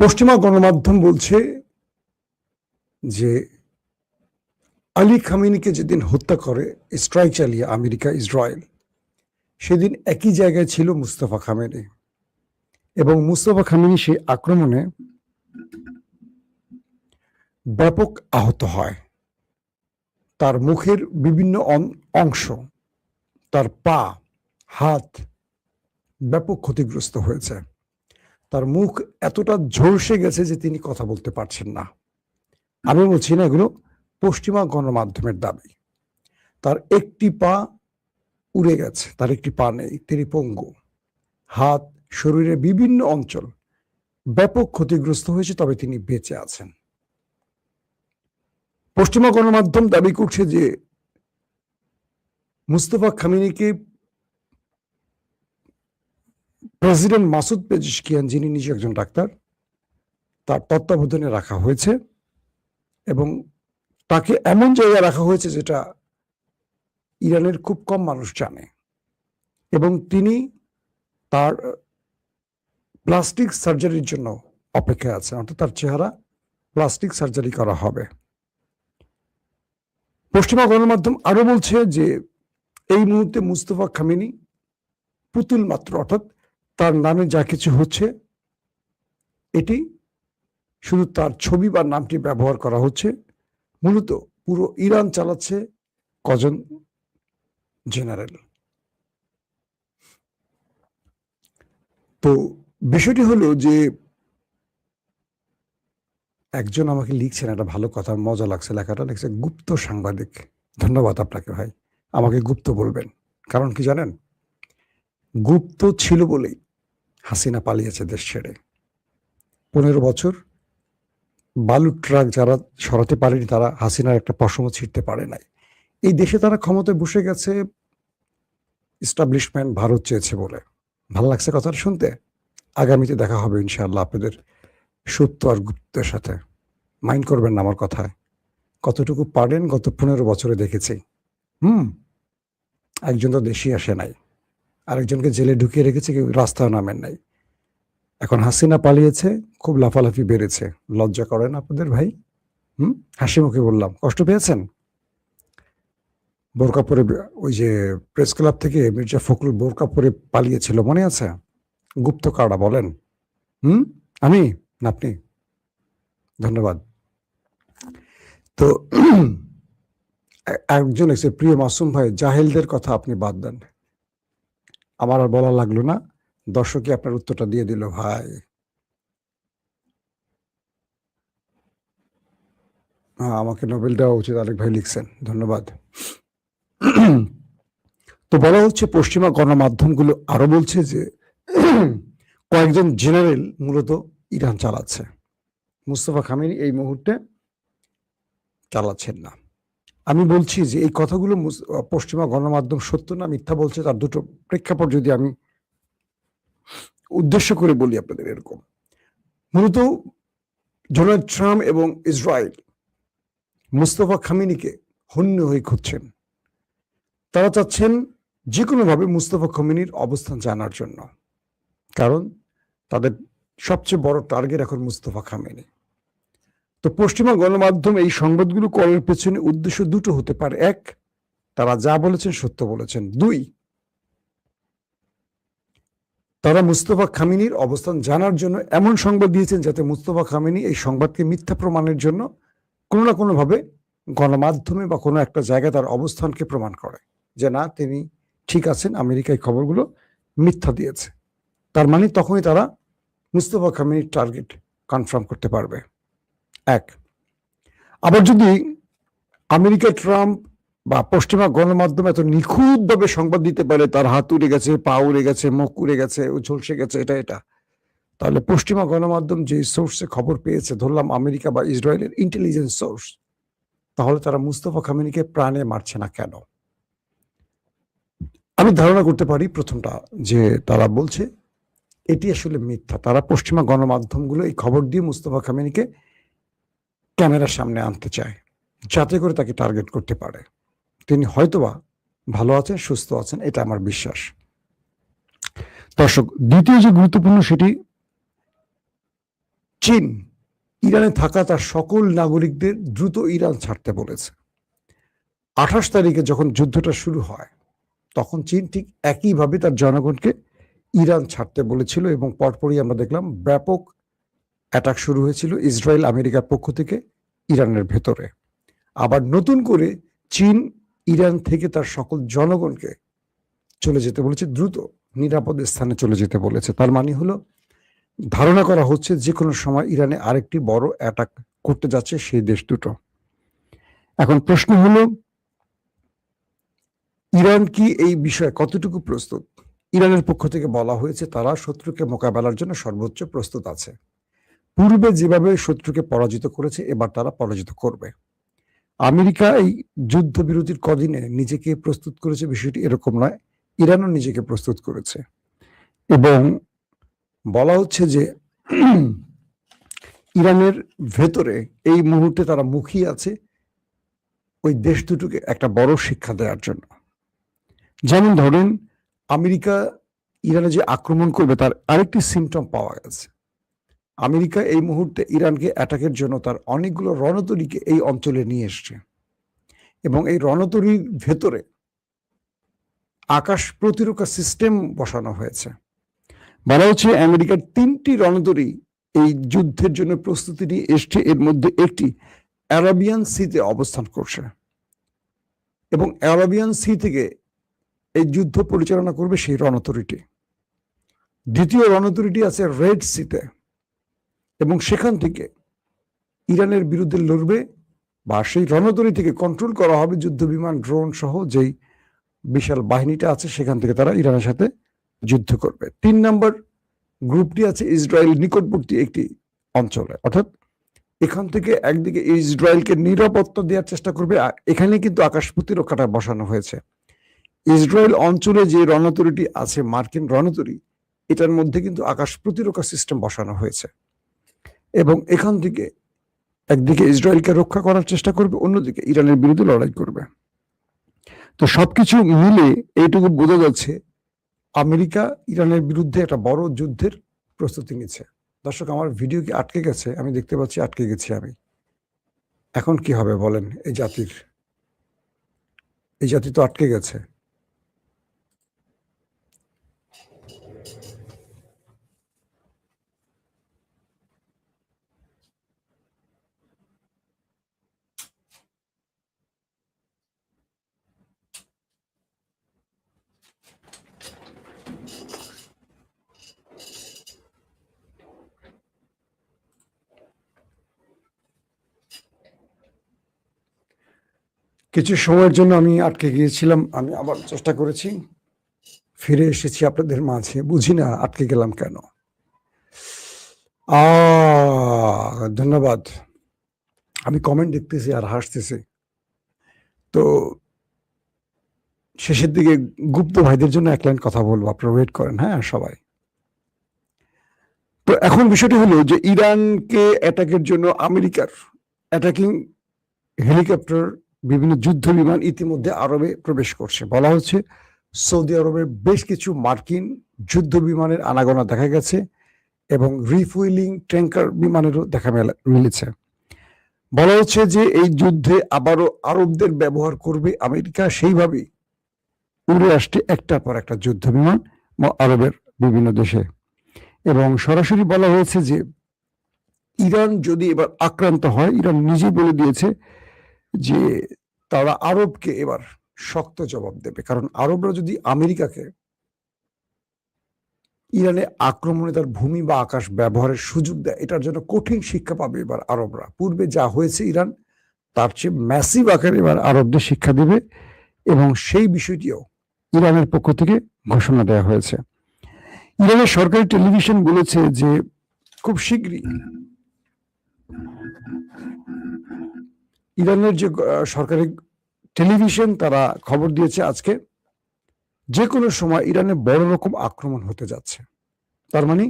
পশ্চিমা গণমাধ্যম বলছে যে আলী খামেনিকে যেদিন হত্যা করে স্ট্রাইক চালিয়ে আমেরিকা ইসরায়েল, সেদিন একই জায়গায় ছিল মুস্তফা খামেনি এবং মুস্তফা খামেনি সেই আক্রমণে ব্যাপক আহত হয়। তার মুখের বিভিন্ন অংশ, তার পা, হাত ব্যাপক ক্ষতিগ্রস্ত হয়েছে। তার মুখ এতটা ঝলসে গেছে যে তিনি কথা বলতে পারছেন না। আমি বলছি না, এগুলো পশ্চিমা গণমাধ্যমের দাবি। তার একটি পা উড়ে গেছে, তার একটি পা নেই, তিনি পঙ্গু। হাত, শরীরের বিভিন্ন অঞ্চল ব্যাপক ক্ষতিগ্রস্ত হয়েছে, তবে তিনি বেঁচে আছেন। পশ্চিমা গণমাধ্যম দাবি করছে যে মুস্তফা খামেনিকে প্রেসিডেন্ট মাসুদ পেজিশকিয়ান, যিনি নিজে একজন ডাক্তার, তার তত্ত্বাবধানে রাখা হয়েছে এবং তাকে এমন জায়গায় রাখা হয়েছে যেটা ইরানের খুব কম মানুষ জানে, এবং তিনি তার প্লাস্টিক সার্জারির জন্য অপেক্ষায় আছেন, অর্থাৎ তার চেহারা প্লাস্টিক সার্জারি করা হবে। পশ্চিমা গণমাধ্যম আরো বলছে যে এই মুহূর্তে মুস্তফা খামেনি পুতুল মাত্র, অর্থাৎ তার নামে যা কিছু হচ্ছে এটি শুধু তার ছবি বা নামটি ব্যবহার করা হচ্ছে। মূলত পুরো ইরান চালাচ্ছে কজন জেনারেল। তো বিষয়টি হলো যে একজন আমাকে লিখছেন একটা ভালো কথা, মজা লাগছে লেখাটা, লিখছে গুপ্ত সাংবাদিক। ধন্যবাদ আপনাকে ভাই, আমাকে গুপ্ত বলবেন। কারণ কি জানেন, গুপ্ত ছিল বলেই হাসিনা পালিয়েছে দেশ ছেড়ে। 15 বছর বালুর ট্রাক যারা সরাতে পারেনি, তারা হাসিনার একটা পশমও ছিঁড়তে পারে নাই। এই দেশে তারা ক্ষমতায় বসে গেছে, এস্টাবলিশমেন্ট ভারত চেয়েছে বলে। ভালো লাগছে কথাটা শুনতে। আগামীতে দেখা হবে ইনশাআল্লাহ আপনাদের সত্য আর গুপ্তের সাথে। মাইন্ড করবেন না আমার কথায়। কতটুকু পারেন গত 15 বছরে দেখেছি। একজন তো দেশই আসে নাই, আরেকজনকে জেলে ঢুকিয়ে রেখেছে, কেউ রাস্তায় নামেন নাই। এখন হাসিনা পালিয়েছে, খুব লাফালাফি বেড়েছে। লজ্জা করেন আপনাদের ভাই? হাসি মুখে বললাম, কষ্ট পেয়েছেন? বোরকা পরে ওই যে প্রেস ক্লাব থেকে মির্জা ফখরুল বোরকা পরে পালিয়েছিল, মনে আছে? গুপ্ত কারা বলেন? আমি না আপনি? ধন্যবাদ। তো একজন এসে, প্রিয় মাসুম ভাই, জাহেলদের কথা আপনি বাদ দেন, আমার আর বলা লাগলো না, দর্শকই আপনার উত্তরটা দিয়ে দিল ভাই। হ্যাঁ, আমাকে নোবেল দেওয়া উচিত, আরেক ভাই লিখছেন, ধন্যবাদ। তো বলা হচ্ছে, পশ্চিমা গণমাধ্যমগুলো আরো বলছে যে কয়েকজন জেনারেল মূলত ইরান চালাচ্ছে, মুস্তফা খামেনি এই মুহূর্তে চালাচ্ছেন না। আমি বলছি যে এই কথাগুলো পশ্চিমা গণমাধ্যম সত্য না মিথ্যা বলছে, তার দুটো প্রেক্ষাপট যদি আমি উদ্দেশ্য করে বলি আপনাদের। এরকম মূলত ডোনাল্ড ট্রাম্প এবং ইসরায়েল মুস্তফা খামেনিকে হন্য হয়ে খুঁজছেন। তারা চাচ্ছেন যে কোনোভাবে মুস্তফা খামেনির অবস্থান জানার জন্য, কারণ তাদের সবচেয়ে বড় টার্গেট এখন মুস্তফা খামেনি। তো পশ্চিমা গণমাধ্যম এই সংবাদগুলো করার পেছনে উদ্দেশ্য দুটো হতে পারে। এক, তারা যা বলেছেন সত্য বলেছেন। দুই, তারা মুস্তফা খামেনির অবস্থান জানার জন্য এমন সংবাদ দিয়েছেন যাতে মুস্তফা খামেনি এই সংবাদকে মিথ্যা প্রমাণের জন্য কোনো না কোনোভাবে গণমাধ্যমে বা কোনো একটা জায়গায় তার অবস্থানকে প্রমাণ করে যে না, তিনি ঠিক আছেন, আমেরিকায় খবরগুলো মিথ্যা দিয়েছে। তার মানে তখনই তারা মুস্তফা খামেনির টার্গেট কনফার্ম করতে পারবে। এক, আবার যদি আমেরিকা, ট্রাম্প বা পশ্চিমা গণমাধ্যম এত নিখুঁতভাবে সংবাদ দিতে পারে, তার হাত উড়ে গেছে, পা উড়ে গেছে, মুখ উড়ে গেছে, ঝলসে গেছে, এটা, তাহলে পশ্চিমা গণমাধ্যম যে সোর্সে খবর পেয়েছে, ধরলাম আমেরিকা বা ইসরায়েলের ইন্টেলিজেন্স সোর্স, তাহলে তারা মুস্তফা খামেনিকে প্রাণে মারছে না কেন? আমি ধারণা করতে পারি প্রথমটা, যে তারা বলছে এটি আসলে মিথ্যা। তারা পশ্চিমা গণমাধ্যমগুলো এই খবর দিয়ে মুস্তফা খামেনিকে ক্যামেরার সামনে আনতে চায়, যাতে করে তাকে টার্গেট করতে পারে। তিনি হয়তোবা ভালো আছেন, সুস্থ আছেন, এটা আমার বিশ্বাস। দর্শক, দ্বিতীয় যে গুরুত্বপূর্ণ, সেটি চীন ইরানে থাকা তার সকল নাগরিকদের দ্রুত ইরান ছাড়তে বলেছে। 28 তারিখে যখন যুদ্ধটা শুরু হয় তখন চীন ঠিক একইভাবে তার জনগণকে ইরান ছাড়তে বলেছিল এবং পরপরই আমরা দেখলাম ব্যাপক অ্যাটাক শুরু হয়েছিল ইসরায়েল আমেরিকার পক্ষ থেকে ইরানের ভেতরে। আবার নতুন করে চীন ইরান থেকে তার সকল জনগণকে চলে যেতে বলেছে, দ্রুত নিরাপদ স্থানে চলে যেতে বলেছে। তার মানে হলো ধারণা করা হচ্ছে যে কোনো সময় ইরানে আরেকটি বড় অ্যাটাক করতে যাচ্ছে সেই দেশ দুটো। এখন প্রশ্ন হলো ইরান কি এই বিষয়ে কতটুকু প্রস্তুত? ইরানের পক্ষ থেকে বলা হয়েছে তারা শত্রুকে মোকাবেলার জন্য সর্বোচ্চ প্রস্তুত আছে। পূর্বে যেভাবে শত্রুকে পরাজিত করেছে এবার তারা পরাজিত করবে। আমেরিকা এই যুদ্ধবিরতির কদিনে নিজেকে প্রস্তুত করেছে বিষয়টি এরকম নয়, ইরানও নিজেকে প্রস্তুত করেছে এবং বলা হচ্ছে যে ইরানের ভেতরে এই মুহূর্তে তারা মুখিয়ে আছে ওই দেশ দুটোকে একটা বড় শিক্ষা দেওয়ার জন্য। যেমন ধরেন আমেরিকা ইরানে যে আক্রমণ করবে তার আরেকটি সিমটম পাওয়া গেছে। আমেরিকা এই মুহূর্তে ইরানকে অ্যাটাকের জন্য তার অনেকগুলো রণতরীকে এই অঞ্চলে নিয়ে এসছে এবং এই রণতরীর ভেতরে আকাশ প্রতিরক্ষা সিস্টেম বসানো হয়েছে। বলা হচ্ছে আমেরিকার 3টি রণতরী এই যুদ্ধের জন্য প্রস্তুতি নিয়ে এসছে, এর মধ্যে একটি অ্যারাবিয়ান সিতে অবস্থান করছে এবং অ্যারাবিয়ান সি থেকে এই যুদ্ধ পরিচালনা করবে সেই রণতরীটি। দ্বিতীয় রণতরীটি আছে রেড সিতে এবং সেখান থেকে ইরানের বিরুদ্ধে লড়বে বা সেই রণতরী থেকে কন্ট্রোল করা হবে যুদ্ধ বিমান, ড্রোন সহ যেই বিশাল বাহিনীটা আছে সেখান থেকে তারা ইরানের সাথে যুদ্ধ করবে। 3 নম্বর গ্রুপটি আছে ইসরায়েল নিকটবর্তী একটি অঞ্চলে, অর্থাৎ এখান থেকে একদিকে ইসরায়েলকে নিরাপত্তা দেওয়ার চেষ্টা করবে, আর এখানে কিন্তু আকাশ প্রতিরক্ষাটা বসানো হয়েছে। ইসরায়েল অঞ্চলে যে রণতরীটি আছে মার্কিন রণতরী, এটার মধ্যে কিন্তু আকাশ প্রতিরক্ষা সিস্টেম বসানো হয়েছে এবং এখান থেকে একদিকে ইসরায়েলকে রক্ষা করার চেষ্টা করবে, অন্যদিকে ইরানের বিরুদ্ধে লড়াই করবে। তো সবকিছু মিলে এইটুকু বোঝা যাচ্ছে আমেরিকা ইরানের বিরুদ্ধে একটা বড় যুদ্ধের প্রস্তুতি নিচ্ছে। দর্শক, আমার ভিডিও কি আটকে গেছে? আমি দেখতে পাচ্ছি আটকে গেছি আমি। এখন কি হবে বলেন? এই জাতি তো আটকে গেছে। কিছু সময়ের জন্য আমি আটকে গিয়েছিলাম, আমি আবার চেষ্টা করেছি, ফিরে এসেছি আপনাদের মাঝে। বুঝি না আটকে গেলাম কেন। ধন্যবাদ। আমি কমেন্ট দেখতেছি আর হাসতেছি। তো শেষের দিকে গুপ্ত ভাইদের জন্য এক লাইন কথা বলবো, আপনারা ওয়েট করেন। হ্যাঁ সবাই। তো এখন বিষয়টি হলো যে ইরানকে অ্যাটাকের জন্য আমেরিকার অ্যাটাকিং হেলিকপ্টার, বিভিন্ন যুদ্ধ বিমান ইতিমধ্যে আরবে প্রবেশ করছে। বলা হচ্ছে সৌদি আরবের বেশ কিছু মার্কিন যুদ্ধ বিমানের আনাগোনা দেখা গেছে এবং রিফুয়েলিং ট্যাঙ্কার বিমানেরও দেখা মিলেছে। বলা হচ্ছে যে এই যুদ্ধে আবারও আরবদের ব্যবহার করবে আমেরিকা, সেইভাবেই উড়ে আসছে একটার পর একটা যুদ্ধ বিমান আরবের বিভিন্ন দেশে। এবং সরাসরি বলা হয়েছে যে ইরান যদি এবার আক্রান্ত হয়, ইরান নিজেই বলে দিয়েছে যে তারা আরবকে এবার শক্ত জবাব দেবে। কারণ আরবরা যদি আমেরিকাকে ইরানে আক্রমণে তার ভূমি বা আকাশ ব্যবহারের সুযোগ দেয়, এটার জন্য কঠিন শিক্ষা পাবে এবার আরবরা। পূর্বে যা হয়েছে ইরান, তার চেয়ে ম্যাসিভ আকারে এবার আরবদের শিক্ষা দেবে এবং সেই বিষয়টিও ইরানের পক্ষ থেকে ঘোষণা দেওয়া হয়েছে। ইরানের সরকারি টেলিভিশন বলেছে যে খুব শীঘ্রই ইরানের যে সরকারি টেলিভিশন তারা খবর দিয়েছে আজকে যে কোনো সময় ইরানে বড় রকম আক্রমণ হতে যাচ্ছে। তার মানে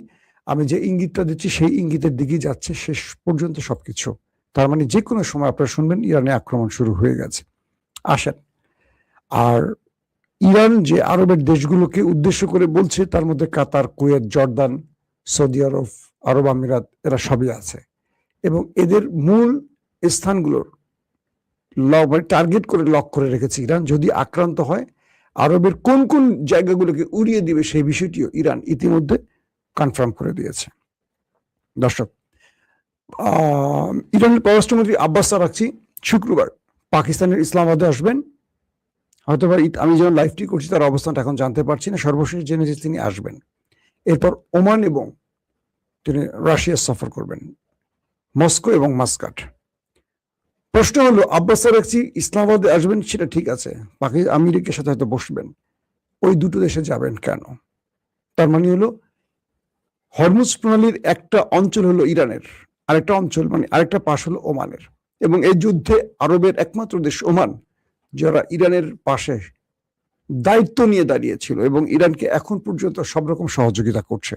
আমি যে ইঙ্গিতটা দিচ্ছি সেই ইঙ্গিতের দিকেই যাচ্ছে শেষ পর্যন্ত সবকিছু। তার মানে যে কোনো সময় আপনারা শুনবেন ইরানে আক্রমণ শুরু হয়ে গেছে। আসেন, আর ইরান যে আরবের দেশগুলোকে উদ্দেশ্য করে বলছে তার মধ্যে কাতার, কুয়েত, জর্দান, সৌদি আরব, আরব আমিরাত, এরা সবই আছে। এবং এদের মূল স্থানগুলোর টার্গেট করে লক করে রেখেছে ইরান। যদি আক্রান্ত হয়, আরবের কোন কোন জায়গাগুলোকে উড়িয়ে দিবে সেই বিষয়টিও ইরান ইতিমধ্যে কনফার্ম করে দিয়েছে। দর্শক, ইরানের পররাষ্ট্রমন্ত্রী আব্বাস আরাকচি শুক্রবার পাকিস্তানের ইসলামাবাদে আসবেন। হয়তো আমি যখন লাইভটি করছি তার অবস্থানটা এখন জানতে পারছি না, সর্বশেষ জেনেছি তিনি আসবেন। এরপর ওমান এবং তিনি রাশিয়া সফর করবেন, মস্কো এবং মাস্কাট। প্রশ্ন হলো, আব্বাস আরাকচি ইসলামাবাদে আসবেন সেটা ঠিক আছে, আমেরিকার সাথে হয়তো বসবেন, ওই দুটো দেশে যাবেন কেন? তার মানে হলো হরমুজ প্রণালীর একটা অঞ্চল হলো ইরানের, আরেকটা অঞ্চল মানে আরেকটা পাশ হলো ওমানের। এবং এই যুদ্ধে আরবের একমাত্র দেশ ওমান, যারা ইরানের পাশে দায়িত্ব নিয়ে দাঁড়িয়েছিল এবং ইরানকে এখন পর্যন্ত সব রকম সহযোগিতা করছে।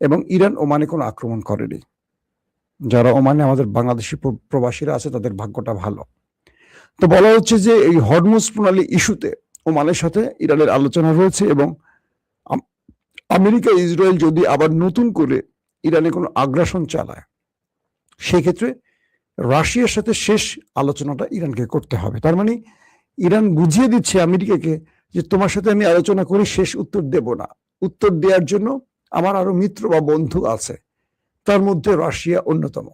এবং ইরান ওমানে কোনো আক্রমণ করেনি। যারা ওমানে আমাদের বাংলাদেশি প্রবাসীরা আছে তাদের ভাগ্যটা ভালো। তো বলা হচ্ছে যে এই হরমুজ প্রণালী ইস্যুতে ওমানের সাথে ইরানের আলোচনা রয়েছে এবং আমেরিকা ইসরায়েল যদি আবার নতুন করে ইরানে কোনো আগ্রাসন চালায়, সেক্ষেত্রে রাশিয়ার সাথে শেষ আলোচনাটা ইরানকে করতে হবে। তার মানে ইরান বুঝিয়ে দিচ্ছে আমেরিকাকে যে তোমার সাথে আমি আলোচনা করে শেষ উত্তর দেব না, উত্তর দেওয়ার জন্য আমার আরো মিত্র বা বন্ধু আছে, তার মধ্যে রাশিয়া অন্যতম।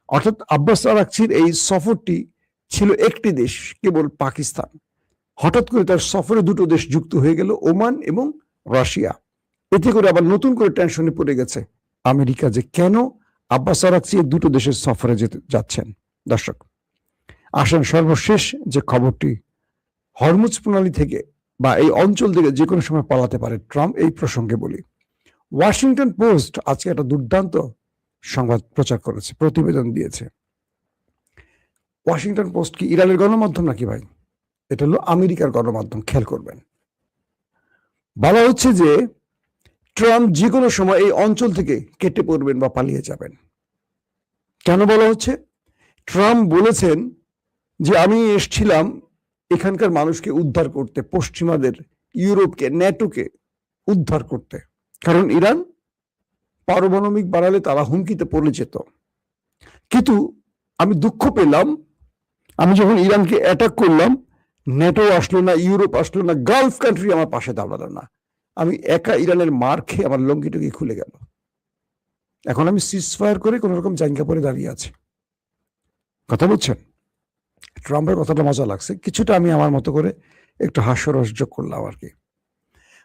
অর্থাৎ আব্বাস আরাকচির এই সফরটি ছিল একটি দেশ, কেবল পাকিস্তান। হঠাৎ করে তার সফরে দুটো দেশ যুক্ত হয়ে গেল, ওমান এবং রাশিয়া। এতে করে আবার নতুন করে টেনশনে পড়ে গেছে আমেরিকা যে কেন আব্বাস আরাকচি দুটো দেশের সফরে যাচ্ছেন। দর্শক, আসেন সর্বশেষ যে খবরটি, হরমুজ প্রণালী থেকে বা এই অঞ্চল থেকে যে কোনো সময় পালাতে পারে ট্রাম্প, এই প্রসঙ্গে বলি। ওয়াশিংটন পোস্ট আজকে একটা দুর্দান্ত সংবাদ প্রচার করেছে, প্রতিবেদন দিয়েছে। ওয়াশিংটন পোস্ট কি ইরানের গণমাধ্যম নাকি ভাই? এটা হলো আমেরিকার গণমাধ্যম, খেয়াল করবেন। বলা হচ্ছে যে ট্রাম্প যে কোনো সময় এই অঞ্চল থেকে কেটে পড়বেন বা পালিয়ে যাবেন। কেন বলা হচ্ছে? ট্রাম্প বলেছেন যে আমি এসেছিলাম এখানকার মানুষকে উদ্ধার করতে, পশ্চিমাদের, ইউরোপকে, ন্যাটোকে উদ্ধার করতে, কারণ ইরান পারমাণবিক বাড়ালে তারা হুমকিতে পড়ে যেত। কিন্তু আমি দুঃখ পেলাম, আমি যখন ইরানকে অ্যাটাক করলাম, ন্যাটো আসলো না, ইউরোপ আসলো না, গালফ কান্ট্রি আমার পাশে দাঁড়ালো না, আমি একা ইরানের মার খেয়ে আমার লঙ্গিটুকি খুলে গেল। এখন আমি সিজফায়ার করে কোন রকম জায়গা পরে দাঁড়িয়ে আছি। কথা বলছেন? ট্রাম্পের কথাটা মজা লাগছে, কিছুটা আমি আমার মতো করে একটু হাস্যরস যোগ করলাম আর কি।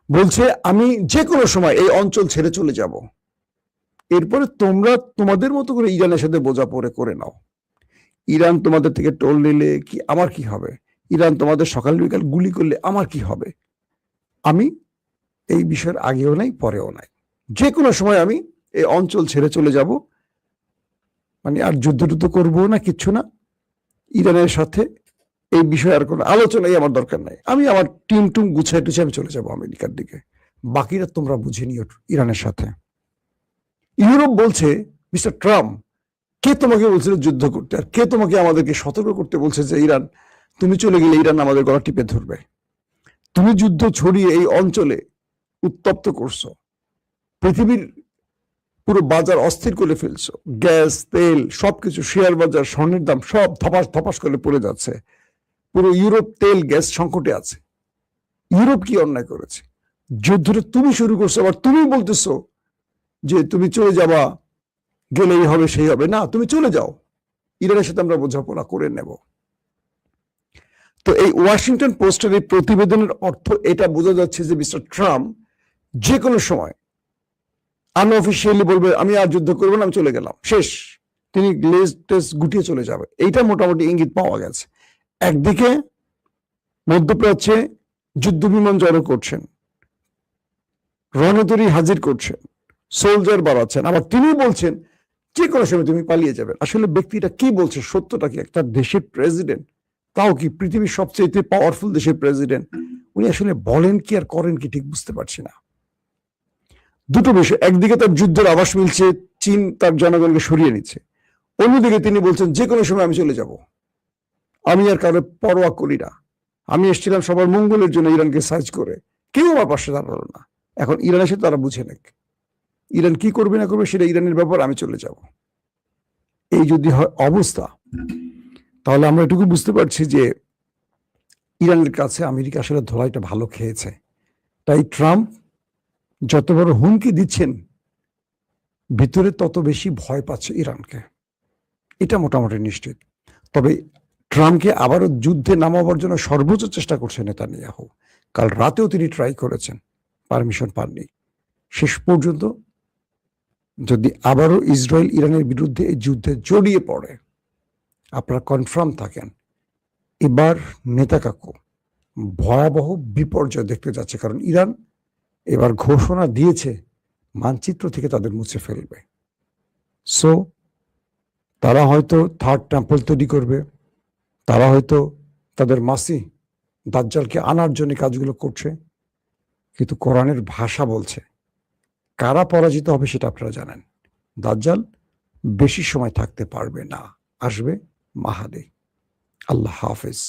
বলছে আমি যে কোনো সময় এই অঞ্চল ছেড়ে চলে যাব, এরপরে তোমরা তোমাদের মতো করে ইরানের সাথে বোঝাপড়া করে নাও। ইরান তোমাদের থেকে টোল নিলে কি আমার কি হবে? ইরান তোমাদের সকাল বিকাল গুলি করলে আমার কি হবে? আমি এই বিষয়ের আগেও নাই পরেও নাই, যে কোনো সময় আমি এই অঞ্চল ছেড়ে চলে যাব, মানে আর যুদ্ধ করবো না, কিচ্ছু না। ইরানের সাথে এই বিষয়ে আর কোনো আলোচনাই আমার দরকার নাই, আমি আমার টিম টুম গুছাই টুছাই আমি চলে যাব আমেরিকার দিকে, বাকিরা তোমরা বুঝে নিও ইরানের সাথে। ইউরোপ বলছে, মিস্টার ট্রাম্প, কে তোমাকে বলছিল যুদ্ধ করতে, আর কে তোমাকে আমাদেরকে সতর্ক করতে বলছে যে ইরান, তুমি চলে গেলে ইরান আমাদের গলা টিপে ধরবে? তুমি যুদ্ধ ছড়িয়ে এই অঞ্চলে উত্তপ্ত করছো, পৃথিবীর পুরো বাজার অস্থির করে ফেলছো, গ্যাস, তেল, সবকিছু, শেয়ার বাজার, স্বর্ণের দাম সব ধপাস ধপাস করে পড়ে যাচ্ছে, পুরো ইউরোপ তেল গ্যাস সংকটে আছে। ইউরোপ কি অন্যায় করেছে? যুদ্ধটা তুমি শুরু করছো, আবার তুমি বলতেছো যে তুমি চলে যাবা, গেলেই হবে সেই হবে না, তুমি চলে যাও, ইরানের সাথে আমরা বোঝাপড়া করে নেব। তো এই ওয়াশিংটন পোস্টের এই প্রতিবেদনের অর্থ এটা বোঝা যাচ্ছে যে মিস্টার ট্রাম্প যে কোনো সময় আনঅফিসিয়ালি বলবে আমি আর যুদ্ধ করবো না, আমি চলে গেলাম, শেষ, তিনি লেজ টেস গুটিয়ে চলে যাবে। এইটা মোটামুটি ইঙ্গিত পাওয়া গেছে। একদিকে মধ্যপ্রাচ্যে যুদ্ধ বিমান জড়ো করছেন, রণতরী হাজির করছেন, সোলজার বাড়াচ্ছেন, আবার তিনি বলছেন যে কোনো সময় তুমি পালিয়ে যাবেন। আসলে ব্যক্তিটা কি বলছে, সত্যটা কি? একটা দেশের প্রেসিডেন্ট, তাও কি পৃথিবীর সবচেয়ে পাওয়ারফুল দেশের প্রেসিডেন্ট, উনি আসলে বলেন কি আর করেন কি ঠিক বুঝতে পারছি না। দুটো বিষয়, একদিকে তার যুদ্ধের আভাস মিলছে, চীন তার জনগণকে সরিয়ে নিচ্ছে, অন্যদিকে তিনি বলছেন যে কোনো সময় আমি চলে যাব, আমি আর কারো পরোয়া করি না, আমি এসেছিলাম সবার মঙ্গলের জন্য, ইরানকে সার্চ করে, কেউ আমার পাশে দাঁড়ালো না, এখন ইরানের সাথে তারা বুঝে নেক। ইরান কি করবে না করবে সেটা ইরানের ব্যাপার, আমি চলে যাব। এই যদি হয় অবস্থা, তাহলে আমরা এটুকু বুঝতে পারছি যে ইরানের কাছে আমেরিকা আসলে ধোলাইটা ভালো খেয়েছে। তাই ট্রাম্প যত বড় হুমকি দিচ্ছেন, ভিতরে তত বেশি ভয় পাচ্ছে ইরানকে, এটা মোটামুটি নিশ্চিত। তবে ট্রাম্পকে আবারও যুদ্ধে নামাবার জন্য সর্বোচ্চ চেষ্টা করছে নেতানিয়াহু। কাল রাতেও তিনি ট্রাই করেছেন, পারমিশন পাননি। শেষ পর্যন্ত যদি আবারও ইসরায়েল ইরানের বিরুদ্ধে এই যুদ্ধে জড়িয়ে পড়ে, আপনারা কনফার্ম থাকেন এবার নেতা কাকু ভয়াবহ বিপর্যয় দেখতে যাচ্ছে। কারণ ইরান এবার ঘোষণা দিয়েছে মানচিত্র থেকে তাদের মুছে ফেলবে। সো তারা হয়তো থার্ড টেম্পল তৈরি করবে, তারা হয়তো তাদের মাসি দাজ্জালকে আনার জন্য কাজগুলো করছে, কিন্তু কোরআনের ভাষা বলছে কারা পরাজিত হবে সেটা আপনারা জানেন। দাজ্জাল বেশি সময় থাকতে পারবে না, আসবে মাহাদি। আল্লাহ হাফেজ।